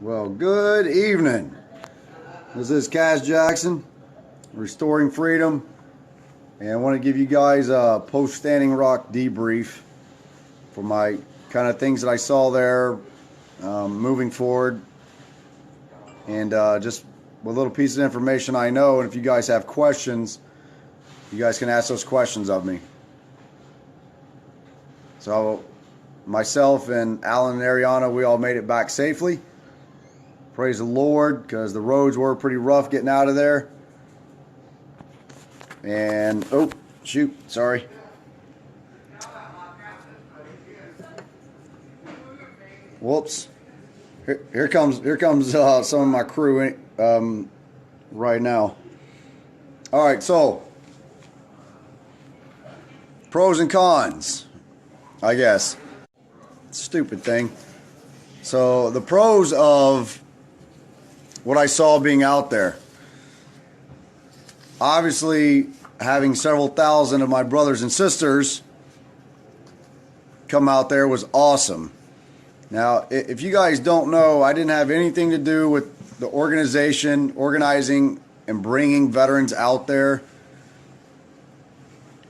Well, good evening. This is Kash Jackson, Restoring Freedom, and I want to give you guys a post-Standing Rock debrief for my kind of things that I saw there moving forward, and just a little piece of information I know, and if you guys have questions, you guys can ask those questions of me. So, myself and Alan and Ariana, we all made it back safely. Praise the Lord, because the roads were pretty rough getting out of there. And, oh, shoot, sorry. Whoops. Here comes some of my crew right now. All right, so, pros and cons, I guess. Stupid thing. So, the pros of what I saw being out there. Obviously, having several thousand of my brothers and sisters come out there was awesome. Now, if you guys don't know, I didn't have anything to do with the organization, organizing and bringing veterans out there.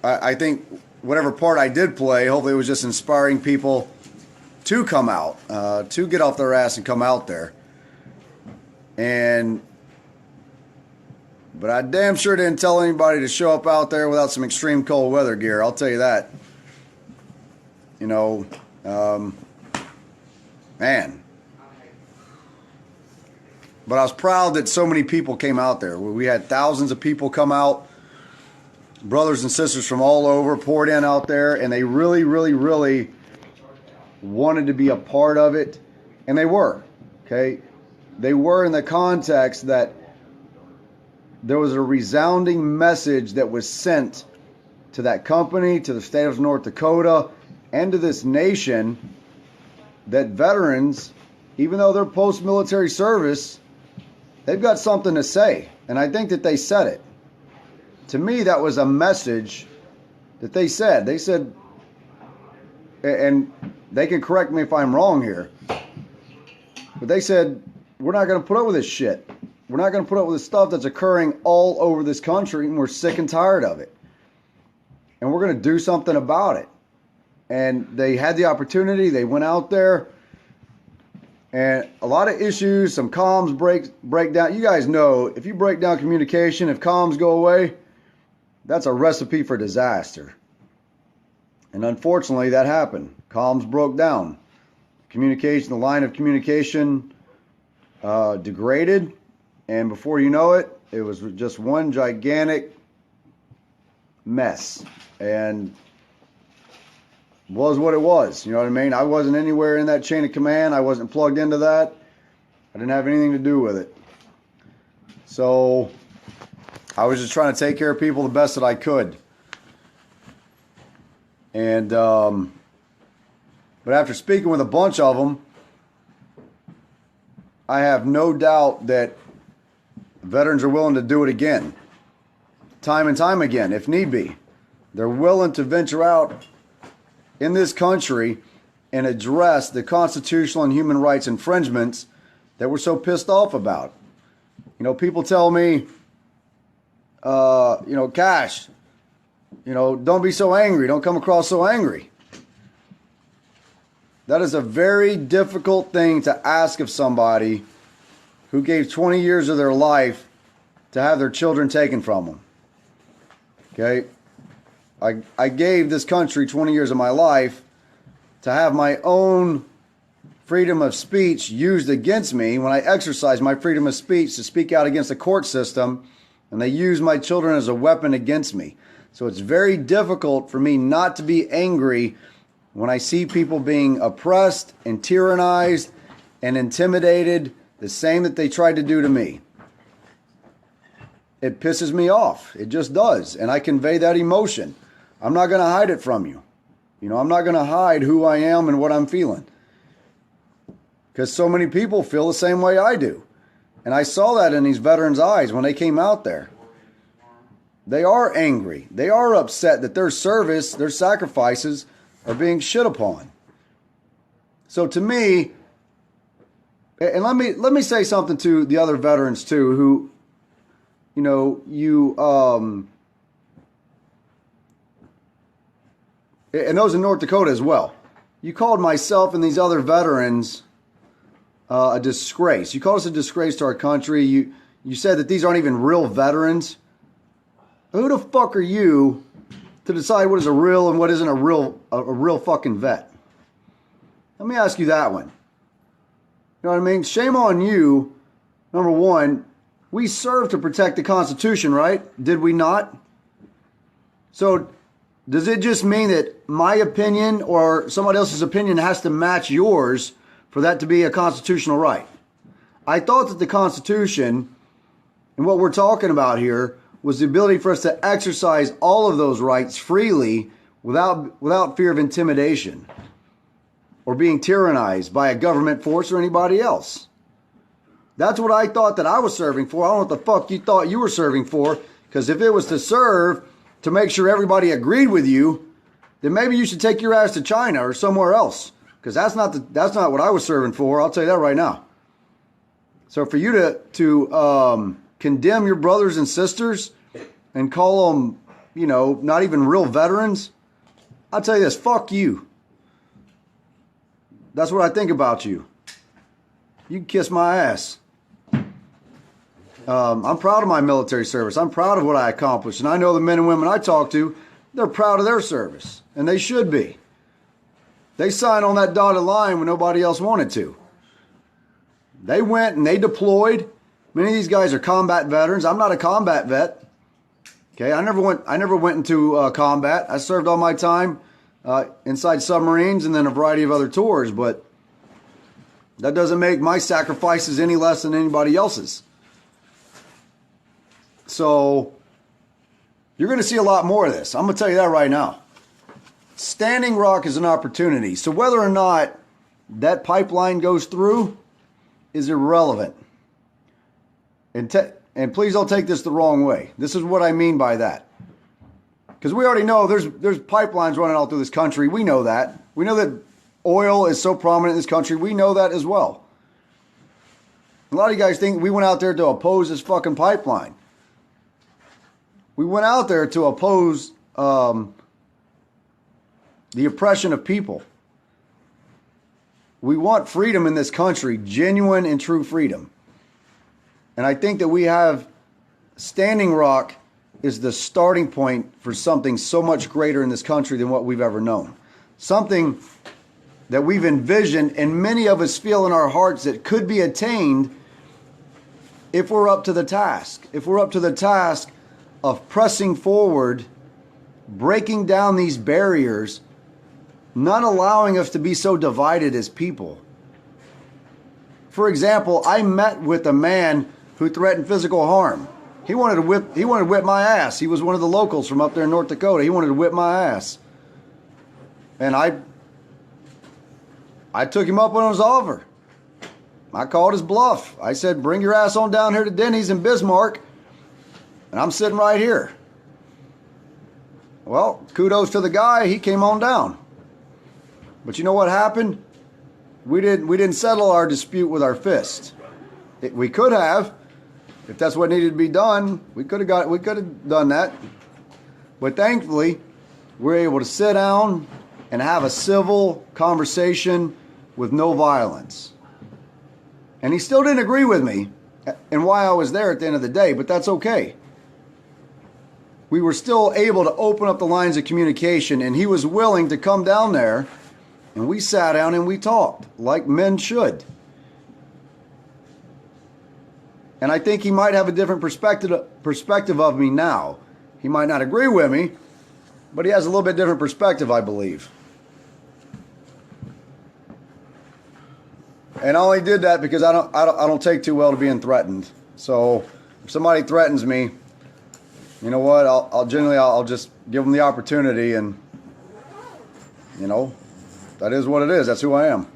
I think whatever part I did play, hopefully it was just inspiring people to come out, to get off their ass and come out there. But I damn sure didn't tell anybody to show up out there without some extreme cold weather gear. I'll tell you that. You know, man. But I was proud that so many people came out there. We had thousands of people come out, brothers and sisters from all over poured in out there, and they really, really, really wanted to be a part of it, and they were, okay? They were in the context that there was a resounding message that was sent to that company, to the state of North Dakota, and to this nation that veterans, even though they're post-military service, they've got something to say. And I think that they said it. To me, that was a message that they said. They said, and they can correct me if I'm wrong here, but they said, we're not going to put up with this shit. We're not going to put up with this stuff that's occurring all over this country, and we're sick and tired of it. And we're going to do something about it. And they had the opportunity. They went out there. And a lot of issues, some comms break down. You guys know, if you break down communication, if comms go away, that's a recipe for disaster. And unfortunately, that happened. Comms broke down. Communication, the line of communication degraded, and before you know it, it was just one gigantic mess, and was what it was. You know what I mean? I wasn't anywhere in that chain of command. I wasn't plugged into that. I didn't have anything to do with it. So I was just trying to take care of people the best that I could. And but after speaking with a bunch of them, I have no doubt that veterans are willing to do it again, time and time again, if need be. They're willing to venture out in this country and address the constitutional and human rights infringements that we're so pissed off about. You know, people tell me, Kash, don't be so angry. Don't come across so angry. That is a very difficult thing to ask of somebody who gave 20 years of their life to have their children taken from them. Okay? I gave this country 20 years of my life to have my own freedom of speech used against me when I exercised my freedom of speech to speak out against the court system, and they used my children as a weapon against me. So it's very difficult for me not to be angry when I see people being oppressed and tyrannized and intimidated, the same that they tried to do to me. It pisses me off. It just does. And I convey that emotion. I'm not going to hide it from you. I'm not going to hide who I am and what I'm feeling. Because so many people feel the same way I do. And I saw that in these veterans' eyes when they came out there. They are angry. They are upset that their service, their sacrifices, are being shit upon. So to me, And let me say something to the other veterans too, who, you know, and those in North Dakota as well. You called myself and these other veterans a disgrace. You called us a disgrace to our country. You said that these aren't even real veterans. Who the fuck are you to decide what is a real and what isn't a real fucking vet? Let me ask you that one. You know what I mean? Shame on you. Number one, we served to protect the Constitution, right? Did we not? So does it just mean that my opinion or somebody else's opinion has to match yours for that to be a constitutional right? I thought that the Constitution and what we're talking about here was the ability for us to exercise all of those rights freely without fear of intimidation or being tyrannized by a government force or anybody else. That's what I thought that I was serving for. I don't know what the fuck you thought you were serving for, because if it was to serve to make sure everybody agreed with you, then maybe you should take your ass to China or somewhere else, because that's not what I was serving for. I'll tell you that right now. So for you to condemn your brothers and sisters and call them, you know, not even real veterans, I'll tell you this, fuck you. That's what I think about you. You can kiss my ass. I'm proud of my military service. I'm proud of what I accomplished. And I know the men and women I talk to, they're proud of their service. And they should be. They signed on that dotted line when nobody else wanted to. They went and they deployed. Many of these guys are combat veterans. I'm not a combat vet. Okay, I never went into combat. I served all my time inside submarines and then a variety of other tours, but that doesn't make my sacrifices any less than anybody else's. So you're going to see a lot more of this. I'm going to tell you that right now. Standing Rock is an opportunity. So whether or not that pipeline goes through is irrelevant. And please don't take this the wrong way. This is what I mean by that. Because we already know there's pipelines running all through this country. We know that. We know that oil is so prominent in this country. We know that as well. A lot of you guys think we went out there to oppose this fucking pipeline. We went out there to oppose the oppression of people. We want freedom in this country, genuine and true freedom. And I think that we have Standing Rock is the starting point for something so much greater in this country than what we've ever known. Something that we've envisioned and many of us feel in our hearts that could be attained if we're up to the task. If we're up to the task of pressing forward, breaking down these barriers, not allowing us to be so divided as people. For example, I met with a man who threatened physical harm. He wanted to whip my ass. He was one of the locals from up there in North Dakota. He wanted to whip my ass. And I took him up on his offer. I called his bluff. I said, bring your ass on down here to Denny's in Bismarck. And I'm sitting right here. Well, kudos to the guy. He came on down. But you know what happened? We didn't settle our dispute with our fist. We could have. If that's what needed to be done, we could have done that. But thankfully, we're able to sit down and have a civil conversation with no violence. And he still didn't agree with me and why I was there at the end of the day, but that's okay. We were still able to open up the lines of communication, and he was willing to come down there, and we sat down and we talked like men should. And I think he might have a different perspective of me now. He might not agree with me, but he has a little bit different perspective, I believe. And I only did that because I don't take too well to being threatened. So if somebody threatens me, you know what? I'll just give them the opportunity, and you know, that is what it is. That's who I am.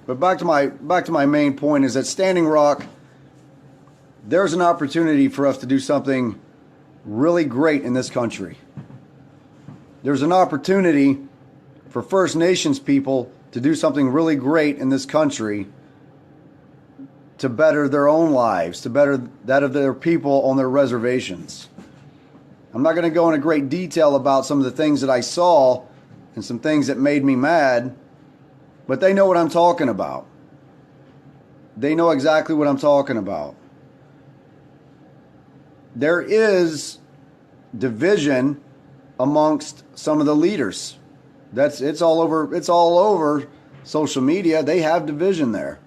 But back to my main point is that Standing Rock, there's an opportunity for us to do something really great in this country. There's an opportunity for First Nations people to to do something really great in this country to better their own lives, to better that of their people on their reservations. I'm not going to go into great detail about some of the things that I saw and some things that made me mad, but they know what I'm talking about. They know exactly what I'm talking about. There is division amongst some of the leaders. It's all over social media. They have division there.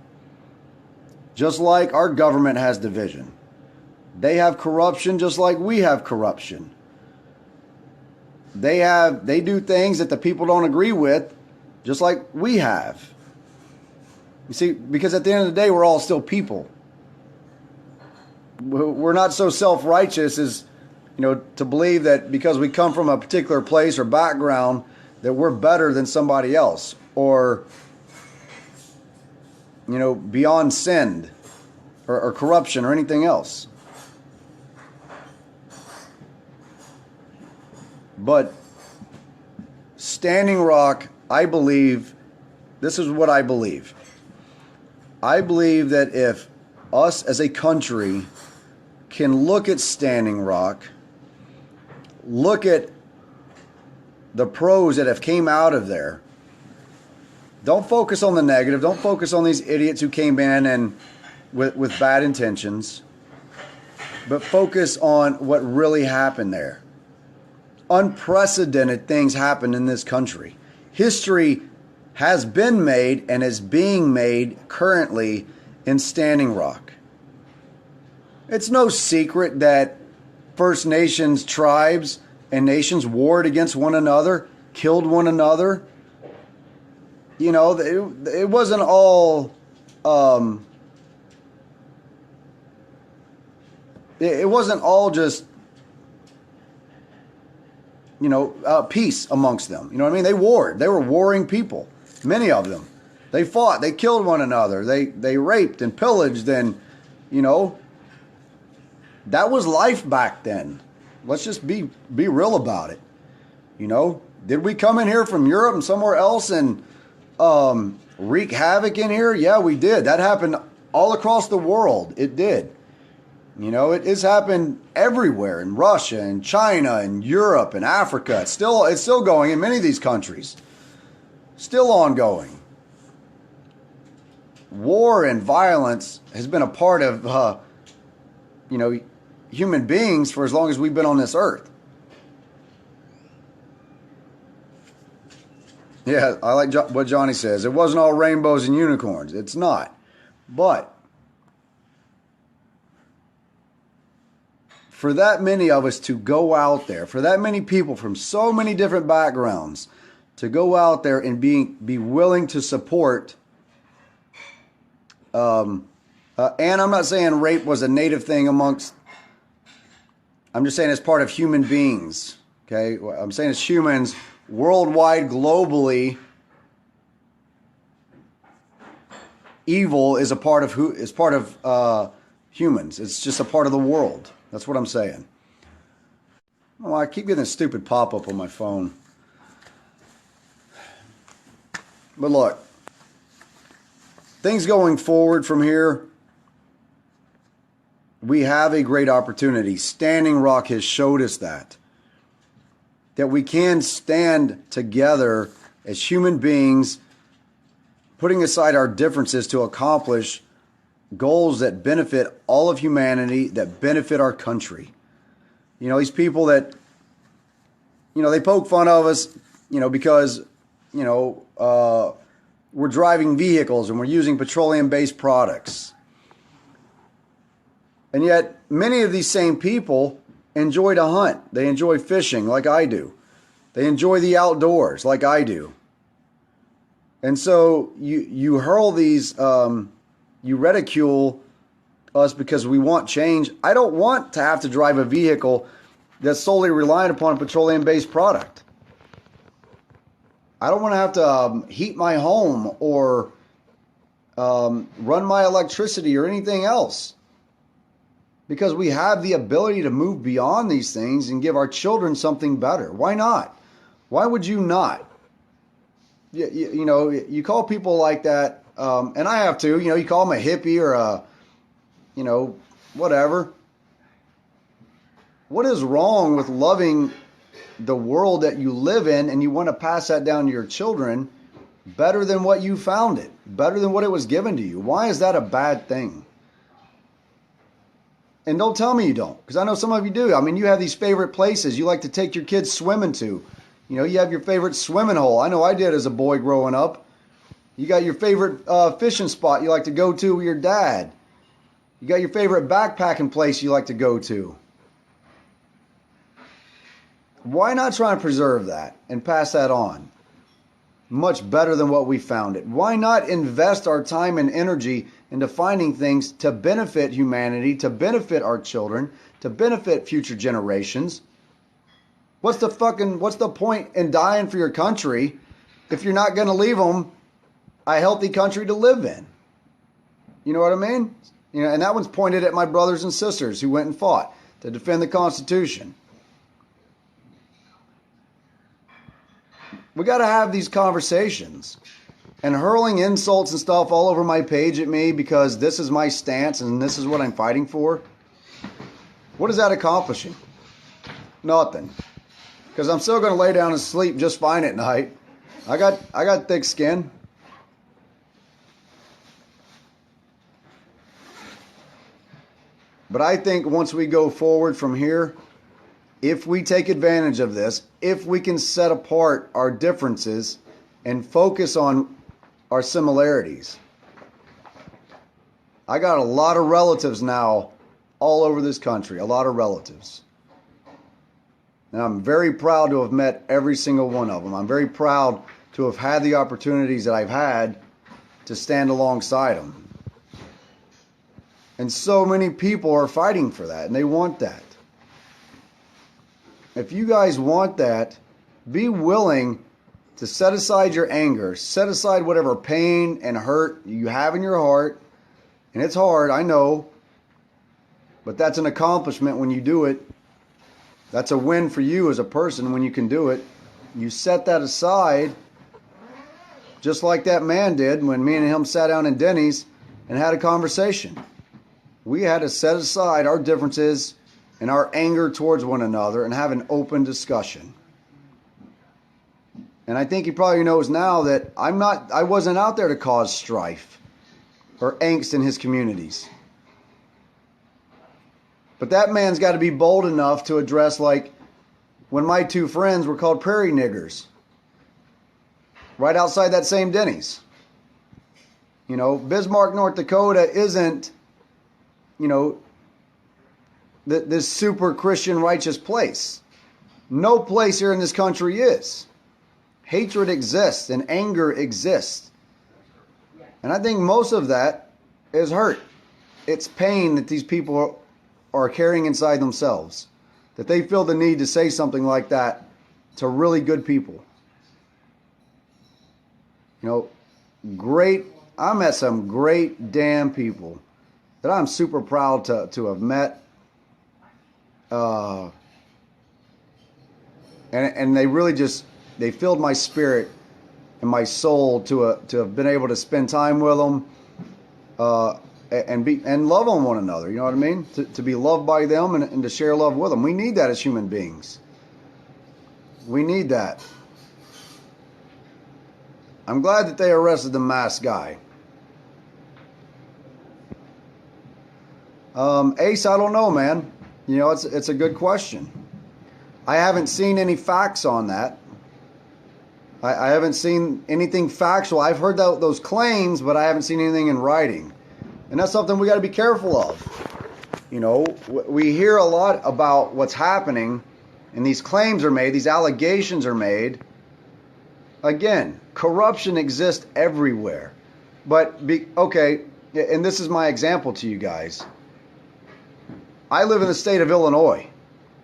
Just like our government has division. They have corruption just like we have corruption. They do things that the people don't agree with just like we have. You see, because at the end of the day, we're all still people. We're not so self-righteous as, to believe that because we come from a particular place or background that we're better than somebody else or, beyond sin or corruption or anything else. But Standing Rock, I believe, this is what I believe. I believe that if us as a country can look at Standing Rock, look at the pros that have came out of there, don't focus on the negative, don't focus on these idiots who came in and with bad intentions, but focus on what really happened there. Unprecedented things happened in this country. History has been made and is being made currently in Standing Rock. It's no secret that First Nations tribes and nations warred against one another, killed one another. It wasn't all it wasn't all just peace amongst them. You know what I mean? They warred. They were warring people. Many of them. They fought. They killed one another. They raped and pillaged and, that was life back then. Let's just be real about it. Did we come in here from Europe and somewhere else and wreak havoc in here? Yeah, we did. That happened all across the world. It did. It has happened everywhere, in Russia and China and Europe and Africa. It's still going in many of these countries. Still ongoing. War and violence has been a part of, human beings for as long as we've been on this earth. Yeah, I like what Johnny says. It wasn't all rainbows and unicorns. It's not. But for that many of us to go out there, for that many people from so many different backgrounds to go out there and be willing to support, and I'm not saying rape was a native thing I'm just saying it's part of human beings, okay? I'm saying as humans, worldwide, globally, evil is part of humans. It's just a part of the world. That's what I'm saying. Oh, I keep getting this stupid pop-up on my phone. But look, things going forward from here, we have a great opportunity. Standing Rock has showed us that we can stand together as human beings, putting aside our differences to accomplish goals that benefit all of humanity, that benefit our country. These people that, they poke fun of us, because, we're driving vehicles and we're using petroleum-based products. And yet, many of these same people enjoy to hunt. They enjoy fishing like I do. They enjoy the outdoors like I do. And so you hurl these, you ridicule us because we want change. I don't want to have to drive a vehicle that's solely reliant upon a petroleum-based product. I don't want to have to heat my home or run my electricity or anything else. Because we have the ability to move beyond these things and give our children something better. Why not? Why would you not? you know, you call people like that, and I have to, you know, you call them a hippie or a, you know, whatever. What is wrong with loving the world that you live in and you want to pass that down to your children better than what you found it, better than what it was given to you? Why is that a bad thing? And don't tell me you don't, because I know some of you do. I mean, you have these favorite places you like to take your kids swimming to. You know, you have your favorite swimming hole. I know I did as a boy growing up. You got your favorite fishing spot you like to go to with your dad. You got your favorite backpacking place you like to go to. Why not try and preserve that and pass that on? Much better than what we found it. Why not invest our time and energy into finding things to benefit humanity, to benefit our children, to benefit future generations? What's the point in dying for your country if you're not going to leave them a healthy country to live in? You know what I mean? You know, and that one's pointed at my brothers and sisters who went and fought to defend the Constitution. We got to have these conversations. And hurling insults and stuff all over my page at me because this is my stance and this is what I'm fighting for, what is that accomplishing? Nothing. Because I'm still going to lay down and sleep just fine at night. I got thick skin. But I think once we go forward from here, if we take advantage of this, if we can set apart our differences and focus on our similarities. I got a lot of relatives now all over this country, a lot of relatives. And I'm very proud to have met every single one of them. I'm very proud to have had the opportunities that I've had to stand alongside them. And so many people are fighting for that, and they want that. If you guys want that, be willing to set aside your anger, set aside whatever pain and hurt you have in your heart. And it's hard, I know, but that's an accomplishment when you do it. That's a win for you as a person when you can do it. You set that aside, just like that man did when me and him sat down in Denny's and had a conversation. We had to set aside our differences and our anger towards one another and have an open discussion. And I think he probably knows now that I wasn't out there to cause strife or angst in his communities. But that man's got to be bold enough to address, like, when my two friends were called prairie niggers right outside that same Denny's. You know, Bismarck, North Dakota isn't, you know, this super Christian righteous place. No place here in this country is. Hatred exists and anger exists. And I think most of that is hurt. It's pain that these people are carrying inside themselves. That they feel the need to say something like that to really good people. You know, I met some great damn people that I'm super proud to have met. And they really just, they filled my spirit and my soul to have been able to spend time with them and love on one another. You know what I mean? To be loved by them and to share love with them. We need that as human beings. We need that. I'm glad that they arrested the masked guy. Ace, I don't know, man. You know, it's a good question. I haven't seen any facts on that. I haven't seen anything factual. I've heard those claims, but I haven't seen anything in writing. And that's something we got to be careful of. You know, we hear a lot about what's happening, and these claims are made, these allegations are made. Again, corruption exists everywhere. But, okay, and this is my example to you guys. I live in the state of Illinois.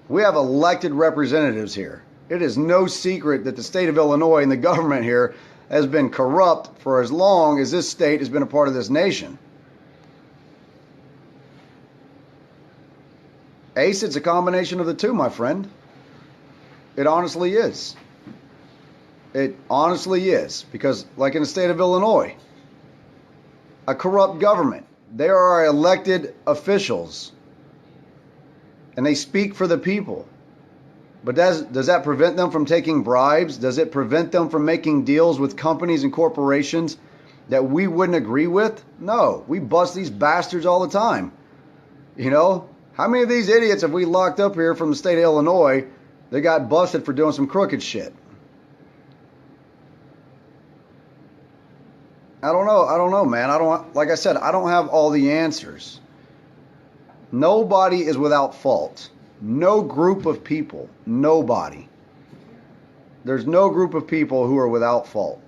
We have elected representatives here. It is no secret that the state of Illinois and the government here has been corrupt for as long as this state has been a part of this nation. Ace, it's a combination of the two, my friend. It honestly is. It honestly is. Because, like in the state of Illinois, a corrupt government. There are elected officials, and they speak for the people. But does that prevent them from taking bribes? Does it prevent them from making deals with companies and corporations that we wouldn't agree with? No. We bust these bastards all the time. You know? How many of these idiots have we locked up here from the state of Illinois that got busted for doing some crooked shit? I don't know, man. Like I said, I don't have all the answers. Nobody is without fault. No group of people. Nobody. There's no group of people who are without fault.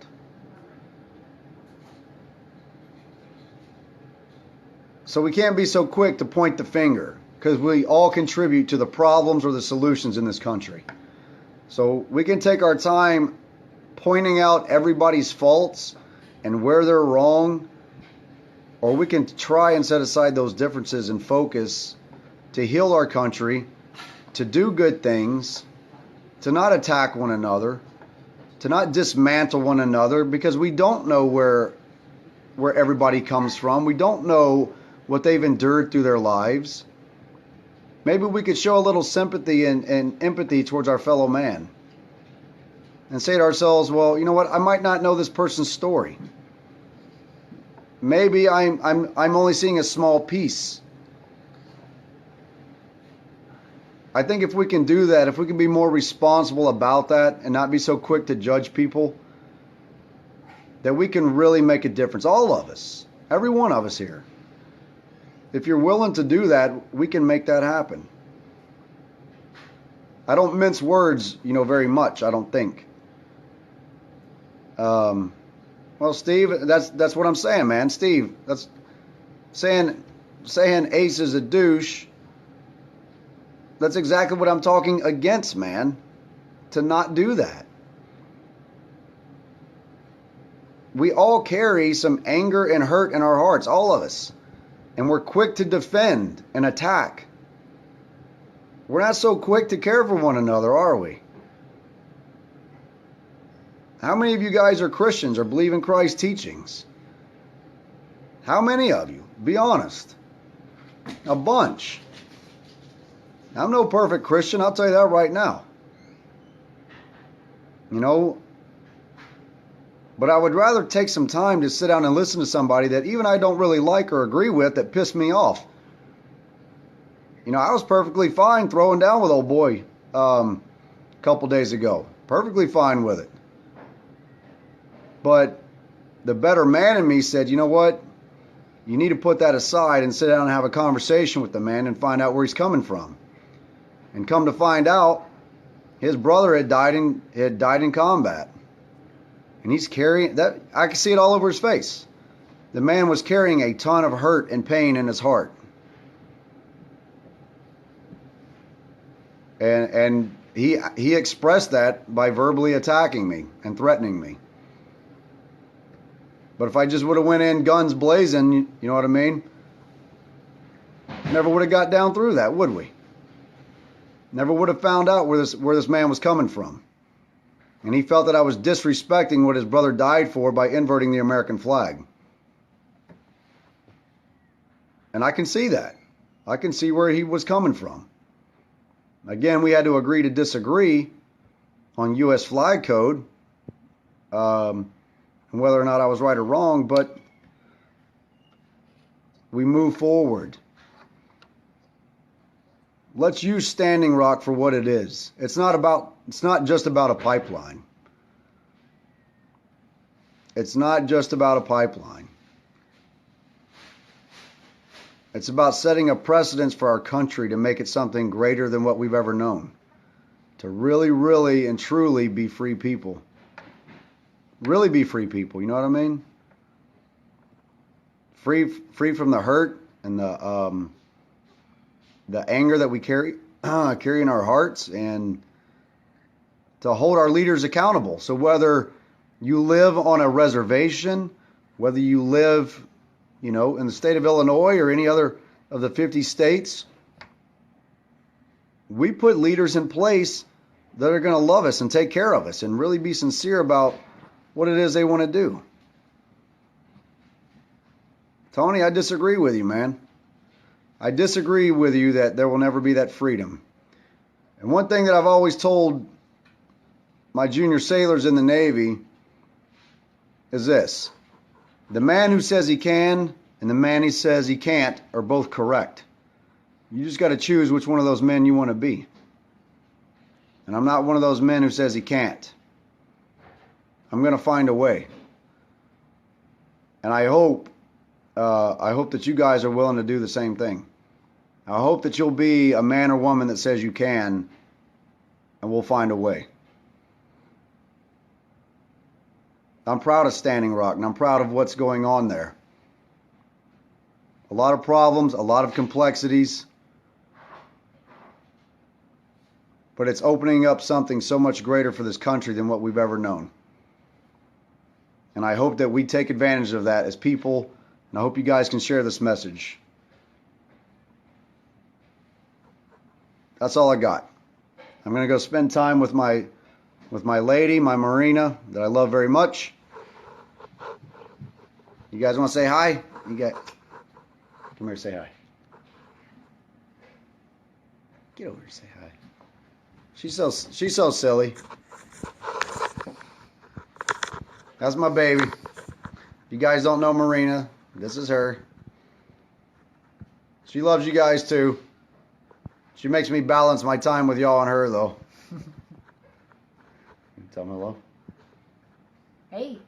So we can't be so quick to point the finger, because we all contribute to the problems or the solutions in this country. So we can take our time pointing out everybody's faults and where they're wrong, or we can try and set aside those differences and focus to heal our country, to do good things, to not attack one another, to not dismantle one another, because we don't know where everybody comes from. We don't know what they've endured through their lives. Maybe we could show a little sympathy and empathy towards our fellow man and say to ourselves, well, you know what? I might not know this person's story. Maybe I'm only seeing a small piece. I think if we can do that, if we can be more responsible about that and not be so quick to judge people, that we can really make a difference. All of us, every one of us here. If you're willing to do that, we can make that happen. I don't mince words, very much, I don't think. Well, Steve, that's what I'm saying, man. Steve, that's saying Ace is a douche. That's exactly what I'm talking against, man. To not do that. We all carry some anger and hurt in our hearts, all of us. And we're quick to defend and attack. We're not so quick to care for one another, are we? How many of you guys are Christians or believe in Christ's teachings? How many of you? Be honest. A bunch. I'm no perfect Christian, I'll tell you that right now. But I would rather take some time to sit down and listen to somebody that even I don't really like or agree with that pissed me off. I was perfectly fine throwing down with old boy a couple days ago. Perfectly fine with it. But the better man in me said, you know what? You need to put that aside and sit down and have a conversation with the man and find out where he's coming from. And come to find out, his brother had died in combat. And he's carrying that. I can see it all over his face. The man was carrying a ton of hurt and pain in his heart. And he expressed that by verbally attacking me and threatening me. But if I just would have went in guns blazing, you know what I mean? Never would have got down through that, would we? Never would have found out where this man was coming from. And he felt that I was disrespecting what his brother died for by inverting the American flag. And I can see that. I can see where he was coming from. Again, we had to agree to disagree on U.S. flag code, and whether or not I was right or wrong, but we move forward. Let's use Standing Rock for what it is. It's not just about a pipeline. It's not just about a pipeline. It's about setting a precedence for our country to make it something greater than what we've ever known. To really, really, and truly be free people. Really be free people, you know what I mean? Free from the hurt and the anger that we carry in our hearts, and to hold our leaders accountable. So whether you live on a reservation, whether you live, in the state of Illinois or any other of the 50 states, we put leaders in place that are going to love us and take care of us and really be sincere about what it is they want to do. Tony, I disagree with you, man. I disagree with you that there will never be that freedom. And one thing that I've always told my junior sailors in the Navy is this. The man who says he can and the man who says he can't are both correct. You just got to choose which one of those men you want to be. And I'm not one of those men who says he can't. I'm going to find a way. And I hope that you guys are willing to do the same thing. I hope that you'll be a man or woman that says you can, and we'll find a way. I'm proud of Standing Rock, and I'm proud of what's going on there. A lot of problems, a lot of complexities, but it's opening up something so much greater for this country than what we've ever known. And I hope that we take advantage of that as people, and I hope you guys can share this message. That's all I got. I'm going to go spend time with my lady, my Marina, that I love very much. You guys want to say hi? Come here, say hi. Get over here, say hi. She's so silly. That's my baby. If you guys don't know Marina, this is her. She loves you guys too. She makes me balance my time with y'all and her, though. Tell me hello. Hey.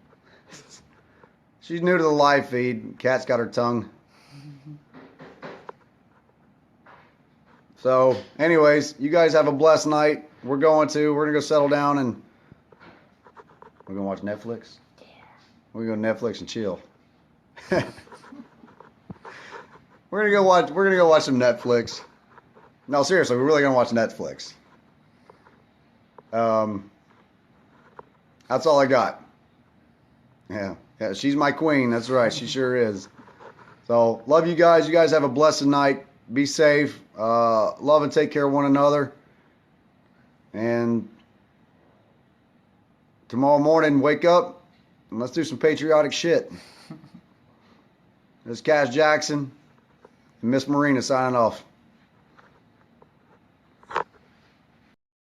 She's new to the live feed. Kat's got her tongue. So, anyways, you guys have a blessed night. We're gonna go settle down and we're gonna watch Netflix. Yeah. We're gonna go Netflix and chill. We're gonna go watch some Netflix. No, seriously, we're really gonna watch Netflix. That's all I got. Yeah, she's my queen. That's right, she sure is. So, love you guys. You guys have a blessed night. Be safe. Love and take care of one another. And tomorrow morning, wake up and let's do some patriotic shit. This is Kash Jackson and Miss Marina signing off.